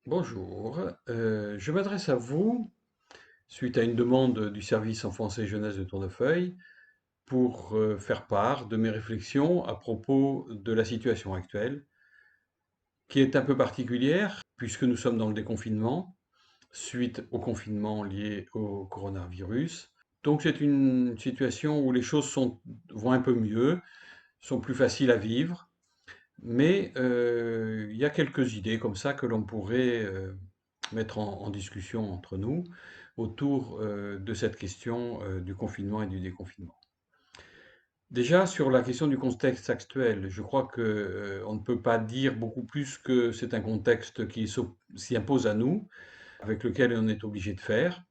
Bonjour, je m'adresse à vous suite à une demande du service enfance et jeunesse de Tournefeuille pour faire part de mes réflexions à propos de la situation actuelle, qui est un peu particulière puisque nous sommes dans le déconfinement suite au confinement lié au coronavirus. Donc c'est une situation où les choses vont un peu mieux, sont plus faciles à vivre, mais il y a quelques idées comme ça que l'on pourrait mettre en discussion entre nous autour de cette question du confinement et du déconfinement. Déjà, sur la question du contexte actuel, je crois que, on ne peut pas dire beaucoup plus que c'est un contexte qui s'y impose à nous, avec lequel on est obligé de faire.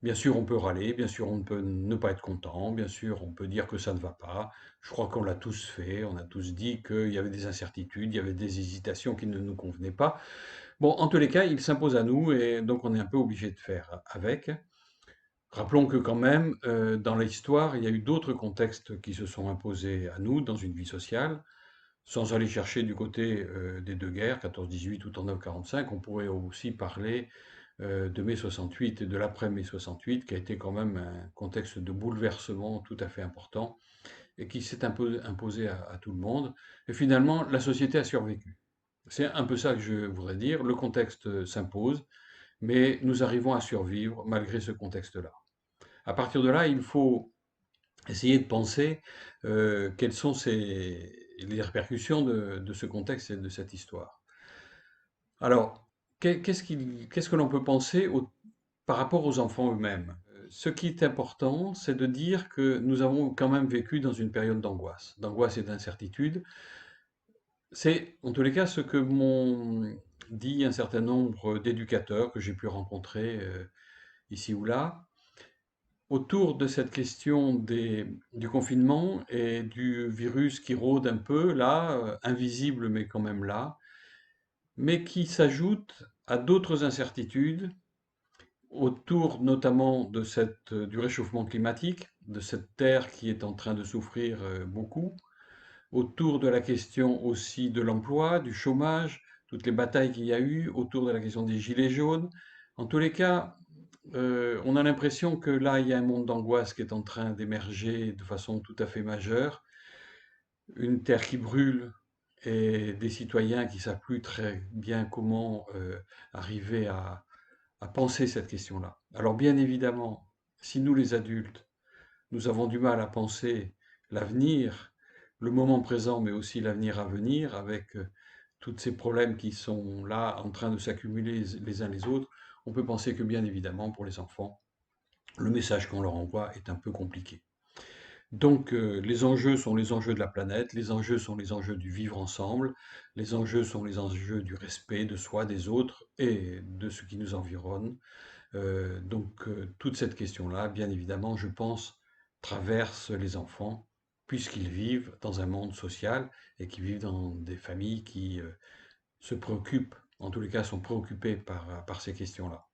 Bien sûr, on peut râler, bien sûr, on peut ne pas être content, bien sûr, on peut dire que ça ne va pas. Je crois qu'on l'a tous fait, on a tous dit qu'il y avait des incertitudes, il y avait des hésitations qui ne nous convenaient pas. Bon, en tous les cas, il s'impose à nous et donc on est un peu obligé de faire avec. Rappelons que quand même, dans l'histoire, il y a eu d'autres contextes qui se sont imposés à nous dans une vie sociale, sans aller chercher du côté des deux guerres, 14-18 ou 39-45. On pourrait aussi parler de mai 68 et de l'après-mai 68, qui a été quand même un contexte de bouleversement tout à fait important et qui s'est imposé à tout le monde. Et finalement, la société a survécu. C'est un peu ça que je voudrais dire. Le contexte s'impose, mais nous arrivons à survivre malgré ce contexte-là. À partir de là, il faut essayer de penser quelles sont les répercussions de ce contexte et de cette histoire. Alors, qu'est-ce que l'on peut penser par rapport aux enfants eux-mêmes? Ce qui est important, c'est de dire que nous avons quand même vécu dans une période d'angoisse et d'incertitude. C'est, en tous les cas, ce que m'ont dit un certain nombre d'éducateurs que j'ai pu rencontrer ici ou là, autour de cette question du confinement et du virus qui rôde un peu là, invisible mais quand même là, mais qui s'ajoute à d'autres incertitudes autour notamment du réchauffement climatique, de cette terre qui est en train de souffrir beaucoup, autour de la question aussi de l'emploi, du chômage, toutes les batailles qu'il y a eu, autour de la question des gilets jaunes. En tous les cas, on a l'impression que là, il y a un monde d'angoisse qui est en train d'émerger de façon tout à fait majeure. Une terre qui brûle et des citoyens qui ne savent plus très bien comment arriver à penser cette question-là. Alors bien évidemment, si nous les adultes, nous avons du mal à penser l'avenir, le moment présent, mais aussi l'avenir à venir, avec tous ces problèmes qui sont là en train de s'accumuler les uns les autres, on peut penser que bien évidemment, pour les enfants, le message qu'on leur envoie est un peu compliqué. Donc les enjeux sont les enjeux de la planète, les enjeux sont les enjeux du vivre ensemble, les enjeux sont les enjeux du respect de soi, des autres et de ce qui nous environne. Toute cette question-là, bien évidemment, je pense, traverse les enfants, puisqu'ils vivent dans un monde social et qui vivent dans des familles qui se préoccupent, en tous les cas sont préoccupées par ces questions-là.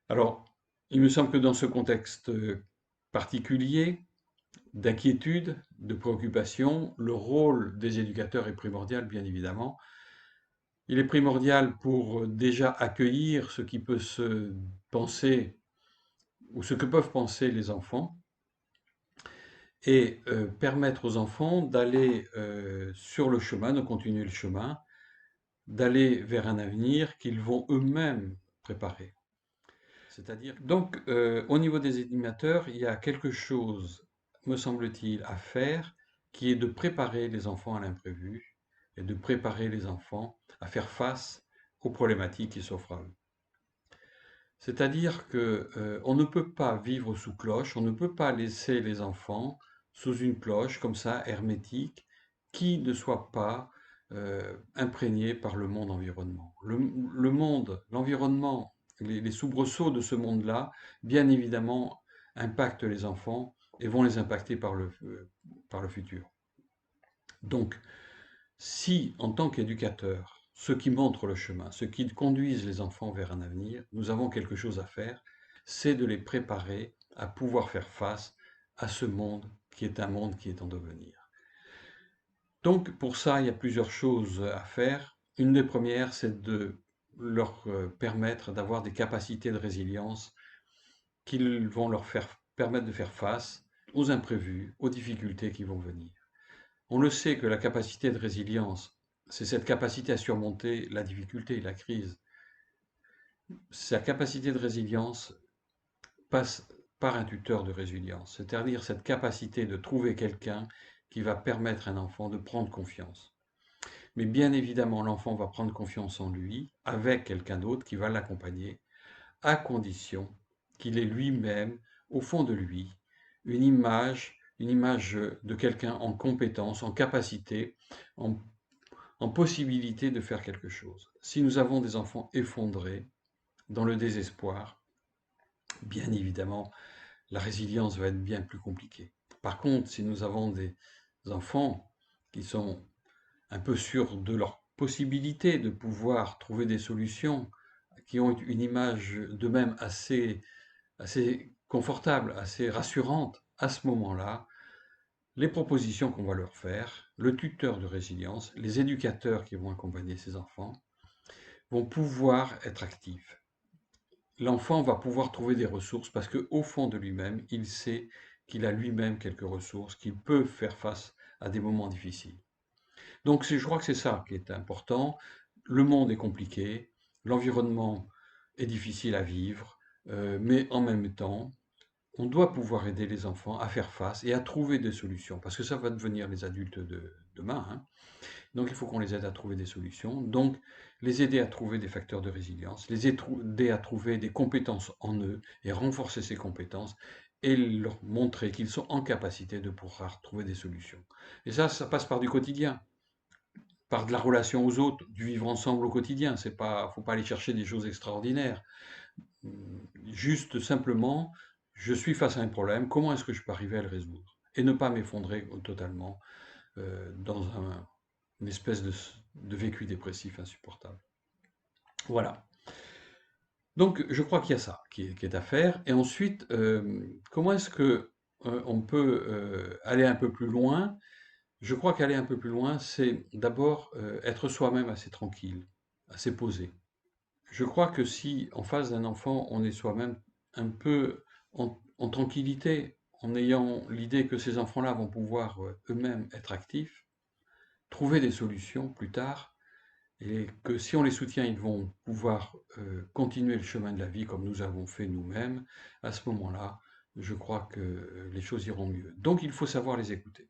Alors, il me semble que dans ce contexte particulier, d'inquiétude, de préoccupation, le rôle des éducateurs est primordial, bien évidemment. Il est primordial pour déjà accueillir ce qui peut se penser ou ce que peuvent penser les enfants et permettre aux enfants d'aller sur le chemin, de continuer le chemin, d'aller vers un avenir qu'ils vont eux-mêmes préparer. C'est-à-dire, donc, au niveau des animateurs, il y a quelque chose, me semble-t-il, à faire, qui est de préparer les enfants à l'imprévu et de préparer les enfants à faire face aux problématiques qui s'offrent à eux. C'est-à-dire que on ne peut pas vivre sous cloche, on ne peut pas laisser les enfants sous une cloche comme ça, hermétique, qui ne soit pas imprégné par le monde environnement. Le monde, l'environnement, les soubresauts de ce monde-là, bien évidemment, impactent les enfants et vont les impacter par le futur. Donc, si, en tant qu'éducateurs, ceux qui montrent le chemin, ceux qui conduisent les enfants vers un avenir, nous avons quelque chose à faire, c'est de les préparer à pouvoir faire face à ce monde qui est un monde qui est en devenir. Donc, pour ça, il y a plusieurs choses à faire. Une des premières, c'est de leur permettre d'avoir des capacités de résilience qui vont leur permettre de faire face aux imprévus, aux difficultés qui vont venir. On le sait que la capacité de résilience, c'est cette capacité à surmonter la difficulté, la crise. Sa capacité de résilience passe par un tuteur de résilience, c'est-à-dire cette capacité de trouver quelqu'un qui va permettre à un enfant de prendre confiance. Mais bien évidemment, l'enfant va prendre confiance en lui avec quelqu'un d'autre qui va l'accompagner, à condition qu'il ait lui-même, au fond de lui, une image de quelqu'un en compétence, en capacité, en, en possibilité de faire quelque chose. Si nous avons des enfants effondrés, dans le désespoir, bien évidemment, la résilience va être bien plus compliquée. Par contre, si nous avons des enfants qui sont un peu sûrs de leur possibilité de pouvoir trouver des solutions, qui ont une image d'eux-mêmes assez confortable, assez rassurante, à ce moment-là, les propositions qu'on va leur faire, le tuteur de résilience, les éducateurs qui vont accompagner ces enfants, vont pouvoir être actifs. L'enfant va pouvoir trouver des ressources parce qu'au fond de lui-même, il sait qu'il a lui-même quelques ressources, qu'il peut faire face à des moments difficiles. Donc je crois que c'est ça qui est important. Le monde est compliqué, l'environnement est difficile à vivre, mais en même temps, on doit pouvoir aider les enfants à faire face et à trouver des solutions, parce que ça va devenir les adultes de demain, hein. Donc il faut qu'on les aide à trouver des solutions. Donc les aider à trouver des facteurs de résilience, les aider à trouver des compétences en eux et renforcer ces compétences et leur montrer qu'ils sont en capacité de pouvoir trouver des solutions. Et ça passe par du quotidien, par de la relation aux autres, du vivre ensemble au quotidien. Faut pas aller chercher des choses extraordinaires. Juste simplement, je suis face à un problème, comment est-ce que je peux arriver à le résoudre? Et ne pas m'effondrer totalement dans une espèce de vécu dépressif insupportable. Voilà. Donc, je crois qu'il y a ça qui est à faire. Et ensuite, comment est-ce que on peut aller un peu plus loin? Je crois qu'aller un peu plus loin, c'est d'abord être soi-même assez tranquille, assez posé. Je crois que si en face d'un enfant, on est soi-même un peu en tranquillité, en ayant l'idée que ces enfants-là vont pouvoir eux-mêmes être actifs, trouver des solutions plus tard, et que si on les soutient, ils vont pouvoir continuer le chemin de la vie comme nous avons fait nous-mêmes, à ce moment-là, je crois que les choses iront mieux. Donc il faut savoir les écouter.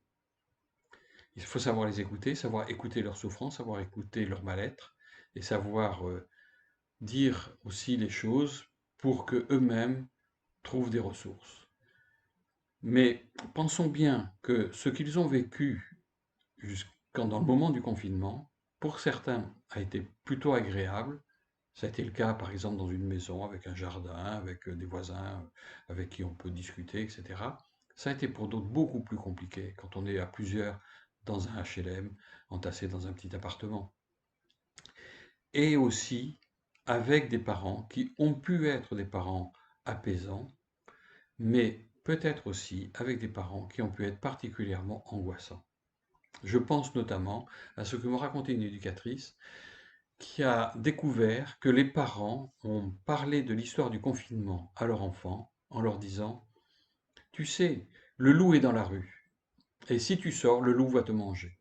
Il faut savoir les écouter, savoir écouter leurs souffrances, savoir écouter leur mal-être, et savoir dire aussi les choses pour que eux-mêmes trouvent des ressources. Mais pensons bien que ce qu'ils ont vécu jusqu'en dans le moment du confinement, pour certains, a été plutôt agréable. Ça a été le cas, par exemple, dans une maison avec un jardin, avec des voisins avec qui on peut discuter, etc. Ça a été pour d'autres beaucoup plus compliqué quand on est à plusieurs dans un HLM, entassé dans un petit appartement. Et aussi avec des parents qui ont pu être des parents apaisants, mais peut-être aussi avec des parents qui ont pu être particulièrement angoissants. Je pense notamment à ce que me racontait une éducatrice qui a découvert que les parents ont parlé de l'histoire du confinement à leur enfant en leur disant: Tu sais, le loup est dans la rue, et si tu sors, le loup va te manger.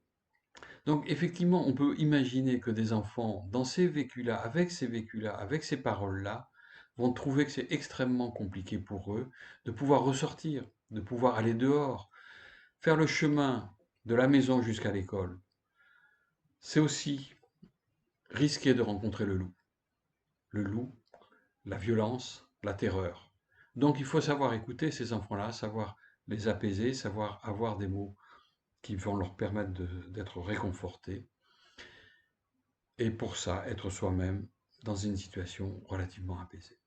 Donc effectivement, on peut imaginer que des enfants, dans ces vécus-là, avec ces paroles-là, vont trouver que c'est extrêmement compliqué pour eux de pouvoir ressortir, de pouvoir aller dehors, faire le chemin de la maison jusqu'à l'école. C'est aussi risquer de rencontrer le loup. Le loup, la violence, la terreur. Donc il faut savoir écouter ces enfants-là, savoir les apaiser, savoir avoir des mots qui vont leur permettre d'être réconfortés. Et pour ça, être soi-même dans une situation relativement apaisée.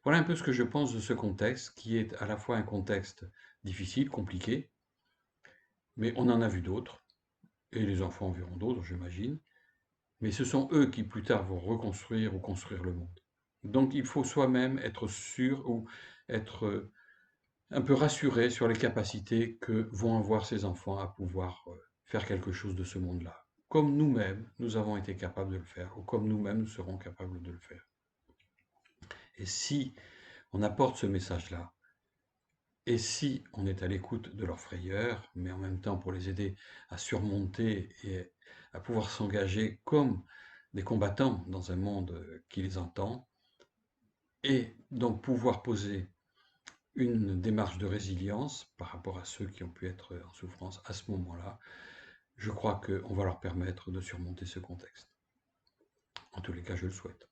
Voilà un peu ce que je pense de ce contexte, qui est à la fois un contexte difficile, compliqué, mais on en a vu d'autres, et les enfants en verront d'autres, j'imagine, mais ce sont eux qui plus tard vont reconstruire ou construire le monde. Donc il faut soi-même être sûr ou être un peu rassuré sur les capacités que vont avoir ces enfants à pouvoir faire quelque chose de ce monde-là. comme nous-mêmes, nous avons été capables de le faire, ou comme nous-mêmes, nous serons capables de le faire. Et si on apporte ce message-là, et si on est à l'écoute de leurs frayeurs, mais en même temps pour les aider à surmonter et à pouvoir s'engager comme des combattants dans un monde qui les entend, et donc pouvoir poser une démarche de résilience par rapport à ceux qui ont pu être en souffrance à ce moment-là, je crois qu'on va leur permettre de surmonter ce contexte. En tous les cas, je le souhaite.